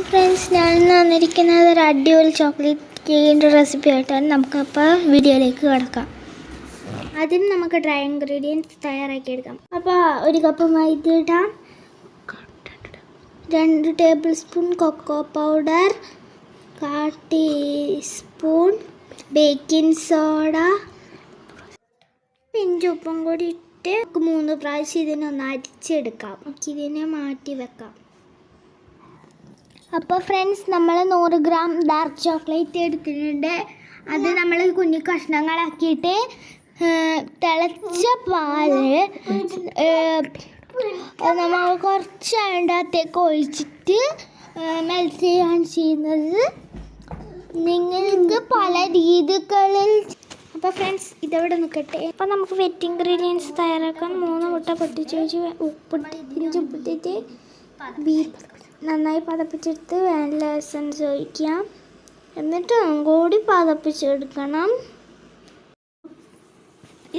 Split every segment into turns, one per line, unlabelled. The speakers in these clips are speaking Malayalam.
ഫ്രണ്ട്സ്, ഞാൻ വന്നിരിക്കുന്നത് ഒരു അടിപൊളി ചോക്ലേറ്റ് കേക്കിൻ്റെ റെസിപ്പി ആയിട്ടാണ്. നമുക്കപ്പോൾ വീഡിയോയിലേക്ക് കിടക്കാം. ആദ്യം നമുക്ക് ഡ്രൈ ഇൻഗ്രീഡിയൻസ് തയ്യാറാക്കിയെടുക്കാം. അപ്പോൾ ഒരു കപ്പ് മൈദ ഇടാം, 2 tablespoon cocoa powder, 1/4 teaspoon baking soda, pinch ഉപ്പും കൂടി ഇട്ട് 3 പ്രാവശ്യം ഇതിനൊന്ന് അരിച്ചെടുക്കാം. ഇതിനെ മാറ്റി വെക്കാം. അപ്പോൾ ഫ്രണ്ട്സ്, നമ്മൾ 100 ഗ്രാം ഡാർക്ക് ചോക്ലേറ്റ് എടുത്തിട്ടുണ്ട്. അത് നമ്മൾ കുഞ്ഞു കഷ്ണങ്ങളാക്കിയിട്ട് തിളച്ച പാല് നമ്മൾ കുറച്ച് അതിൻ്റെ അകത്തേക്ക് ഒഴിച്ചിട്ട് മെൽറ്റ് ചെയ്യുകയാണ് ചെയ്യുന്നത്. നിങ്ങൾക്ക് പല രീതികളിൽ. അപ്പോൾ ഫ്രണ്ട്സ്, ഇതവിടെ നിൽക്കട്ടെ. അപ്പോൾ നമുക്ക് വെറ്റ് ഇൻഗ്രീഡിയൻസ് തയ്യാറാക്കാൻ 3 മുട്ട പൊട്ടിച്ച് വെച്ച് ഉപ്പിട്ടിട്ട് നന്നായി പതപ്പിച്ചെടുത്ത് വാനില എസൻസ് ഒഴിക്കാം. എന്നിട്ട് കൂടി പതപ്പിച്ചെടുക്കണം.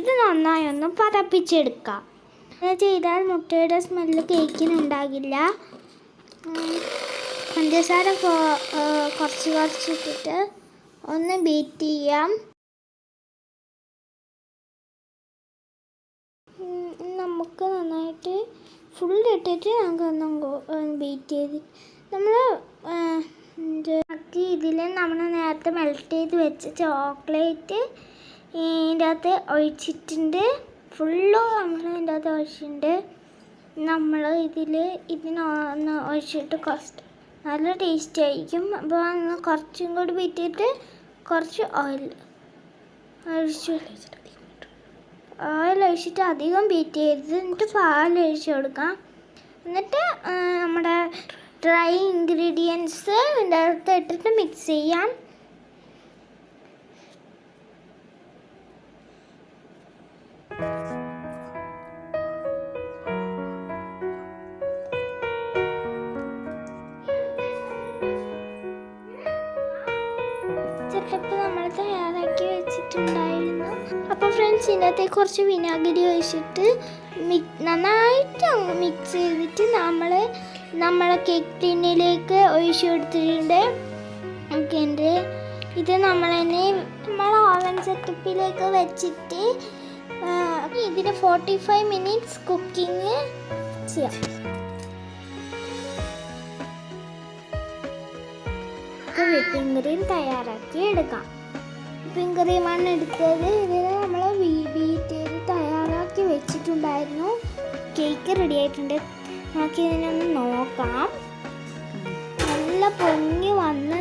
ഇത് നന്നായി ഒന്ന് പതപ്പിച്ചെടുക്കാം. അങ്ങനെ ചെയ്താൽ മുട്ടയുടെ സ്മെല്ല് കേക്കിനുണ്ടാകില്ല. പഞ്ചസാര കുറച്ചിട്ടിട്ട് ഒന്ന് ബീറ്റ് ചെയ്യാം. നമുക്ക് നന്നായിട്ട് ഫുൾ ഇട്ടിട്ട് നമുക്ക് ബീറ്റ് ചെയ്ത് നമ്മൾ ഇതിൽ നമ്മൾ നേരത്തെ മെൽറ്റ് ചെയ്ത് വെച്ച ചോക്ലേറ്റ് ഇതിൻ്റെ അകത്ത് ഒഴിച്ചിട്ടുണ്ട്. ഫുള്ളും നമ്മൾ ഇതിൻ്റെ അകത്ത് ഒഴിച്ചിട്ടുണ്ട്. നമ്മൾ ഇതിനൊന്ന് ഒഴിച്ചിട്ട് കുറച്ച് നല്ല ടേസ്റ്റ് ആയിരിക്കും. അപ്പോൾ കുറച്ചും കൂടി ബീറ്റിട്ട് കുറച്ച് ഓയിൽ ഒഴിച്ചിട്ട് അധികം ബീറ്റ് ചെയ്ത് എന്നിട്ട് പാലൊഴിച്ച് കൊടുക്കാം. എന്നിട്ട് നമ്മുടെ ഡ്രൈ ഇൻഗ്രീഡിയൻസ് ഇതിൻ്റെ അകത്ത് ഇട്ടിട്ട് മിക്സ് ചെയ്യാം. സെറ്റപ്പ് നമ്മൾ തയ്യാറാക്കി വെച്ചിട്ടുണ്ടായിരുന്നു. അപ്പോൾ ഫ്രണ്ട്സ്, ഇതിനകത്തേക്ക് കുറച്ച് വിനാഗിരി ഒഴിച്ചിട്ട് നന്നായിട്ട് മിക്സ് ചെയ്തിട്ട് നമ്മളെ കേക്ക് ടിന്നിലേക്ക് ഒഴിച്ചു കൊടുത്തിട്ടുണ്ട്. ഓക്കെ, ഇത് നമ്മൾ ഓവൻ സെറ്റപ്പിലേക്ക് വെച്ചിട്ട് ഇതിന് 45 മിനിറ്റ്സ് കുക്കിംഗ് ചെയ്യാം. വിപ്പിംഗ് ക്രീം തയ്യാറാക്കി എടുക്കാം. വിപ്പിംഗ് ക്രീമാണ് എടുത്തത്. ഇതിൽ നമ്മൾ ബീറ്റ് ചെയ്ത് തയ്യാറാക്കി വെച്ചിട്ടുണ്ടായിരുന്നു. കേക്ക് റെഡി ആയിട്ടുണ്ട്. നമുക്ക് ഇതിനൊന്ന് നോക്കാം. നല്ല പൊങ്ങി വന്ന്